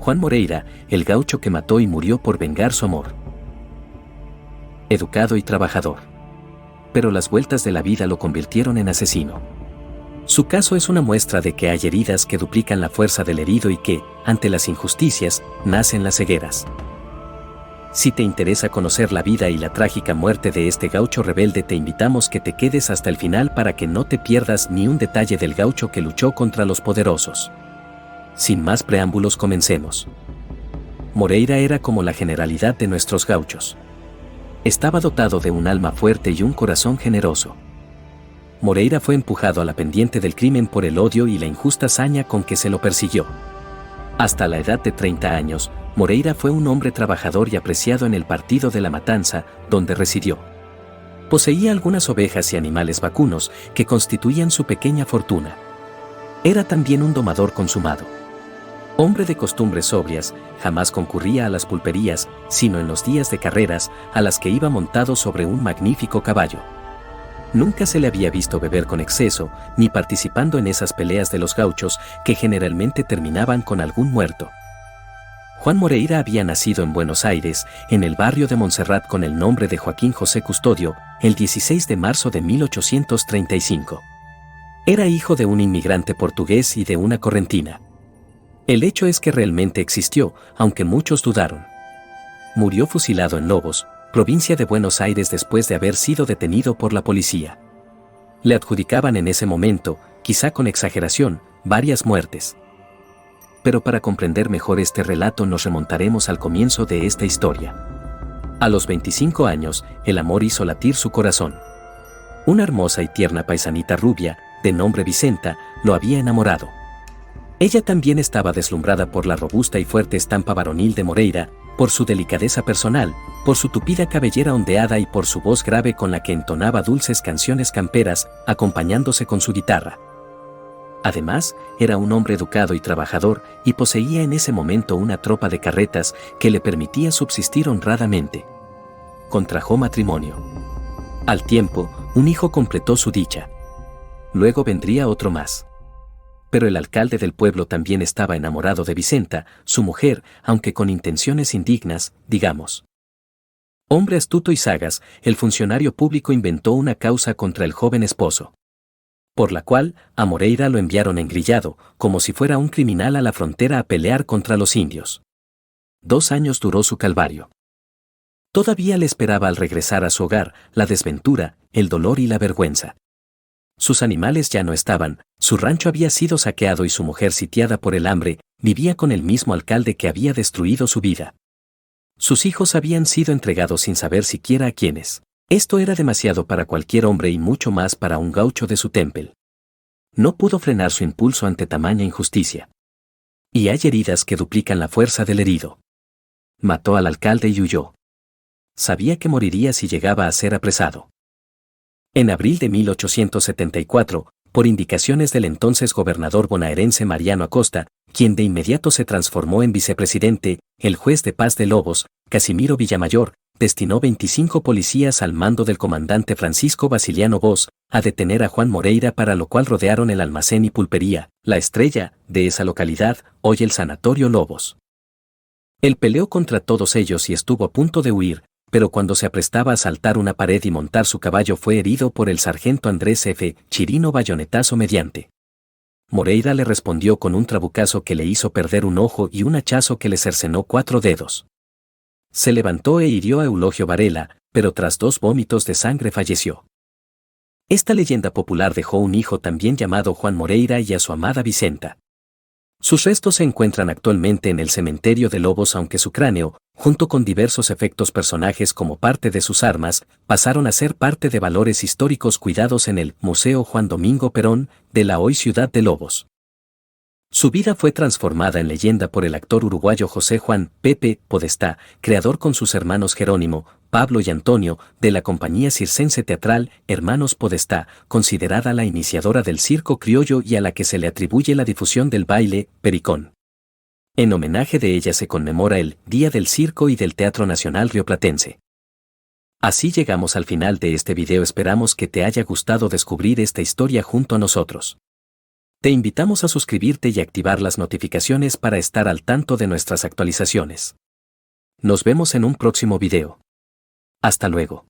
Juan Moreira, el gaucho que mató y murió por vengar su amor. Educado y trabajador. Pero las vueltas de la vida lo convirtieron en asesino. Su caso es una muestra de que hay heridas que duplican la fuerza del herido y que, ante las injusticias, nacen las cegueras. Si te interesa conocer la vida y la trágica muerte de este gaucho rebelde, te invitamos que te quedes hasta el final para que no te pierdas ni un detalle del gaucho que luchó contra los poderosos. Sin más preámbulos, comencemos. Moreira era como la generalidad de nuestros gauchos. Estaba dotado de un alma fuerte y un corazón generoso. Moreira fue empujado a la pendiente del crimen por el odio y la injusta hazaña con que se lo persiguió. Hasta la edad de 30 años, Moreira fue un hombre trabajador y apreciado en el partido de La Matanza, donde residió. Poseía algunas ovejas y animales vacunos que constituían su pequeña fortuna. Era también un domador consumado. Hombre de costumbres sobrias, jamás concurría a las pulperías, sino en los días de carreras, a las que iba montado sobre un magnífico caballo. Nunca se le había visto beber con exceso, ni participando en esas peleas de los gauchos que generalmente terminaban con algún muerto. Juan Moreira había nacido en Buenos Aires, en el barrio de Montserrat con el nombre de Joaquín José Custodio, el 16 de marzo de 1835. Era hijo de un inmigrante portugués y de una correntina. El hecho es que realmente existió, aunque muchos dudaron. Murió fusilado en Lobos, provincia de Buenos Aires, después de haber sido detenido por la policía. Le adjudicaban en ese momento, quizá con exageración, varias muertes. Pero para comprender mejor este relato nos remontaremos al comienzo de esta historia. A los 25 años, el amor hizo latir su corazón. Una hermosa y tierna paisanita rubia, de nombre Vicenta, lo había enamorado. Ella también estaba deslumbrada por la robusta y fuerte estampa varonil de Moreira, por su delicadeza personal, por su tupida cabellera ondeada y por su voz grave con la que entonaba dulces canciones camperas, acompañándose con su guitarra. Además, era un hombre educado y trabajador, y poseía en ese momento una tropa de carretas que le permitía subsistir honradamente. Contrajo matrimonio. Al tiempo, un hijo completó su dicha. Luego vendría otro más. Pero el alcalde del pueblo también estaba enamorado de Vicenta, su mujer, aunque con intenciones indignas, digamos. Hombre astuto y sagaz, el funcionario público inventó una causa contra el joven esposo, por la cual a Moreira lo enviaron engrillado, como si fuera un criminal, a la frontera a pelear contra los indios. 2 años duró su calvario. Todavía le esperaba al regresar a su hogar la desventura, el dolor y la vergüenza. Sus animales ya no estaban, su rancho había sido saqueado y su mujer, sitiada por el hambre, vivía con el mismo alcalde que había destruido su vida. Sus hijos habían sido entregados sin saber siquiera a quiénes. Esto era demasiado para cualquier hombre y mucho más para un gaucho de su temple. No pudo frenar su impulso ante tamaña injusticia. Y hay heridas que duplican la fuerza del herido. Mató al alcalde y huyó. Sabía que moriría si llegaba a ser apresado. En abril de 1874, por indicaciones del entonces gobernador bonaerense Mariano Acosta, quien de inmediato se transformó en vicepresidente, el juez de paz de Lobos, Casimiro Villamayor, destinó 25 policías al mando del comandante Francisco Basiliano Bosch a detener a Juan Moreira, para lo cual rodearon el almacén y pulpería, La Estrella, de esa localidad, hoy el Sanatorio Lobos. Él peleó contra todos ellos y estuvo a punto de huir, pero cuando se aprestaba a saltar una pared y montar su caballo fue herido por el sargento Andrés F. Chirino bayonetazo mediante. Moreira le respondió con un trabucazo que le hizo perder un ojo y un hachazo que le cercenó 4 dedos. Se levantó e hirió a Eulogio Varela, pero tras 2 vómitos de sangre falleció. Esta leyenda popular dejó un hijo también llamado Juan Moreira y a su amada Vicenta. Sus restos se encuentran actualmente en el cementerio de Lobos, aunque su cráneo, junto con diversos efectos personajes como parte de sus armas, pasaron a ser parte de valores históricos cuidados en el Museo Juan Domingo Perón, de la hoy ciudad de Lobos. Su vida fue transformada en leyenda por el actor uruguayo José Juan Pepe Podestá, creador con sus hermanos Jerónimo, Pablo y Antonio, de la compañía circense teatral Hermanos Podestá, considerada la iniciadora del circo criollo y a la que se le atribuye la difusión del baile pericón. En homenaje de ella se conmemora el Día del Circo y del Teatro Nacional Rioplatense. Así llegamos al final de este video. Esperamos que te haya gustado descubrir esta historia junto a nosotros. Te invitamos a suscribirte y activar las notificaciones para estar al tanto de nuestras actualizaciones. Nos vemos en un próximo video. Hasta luego.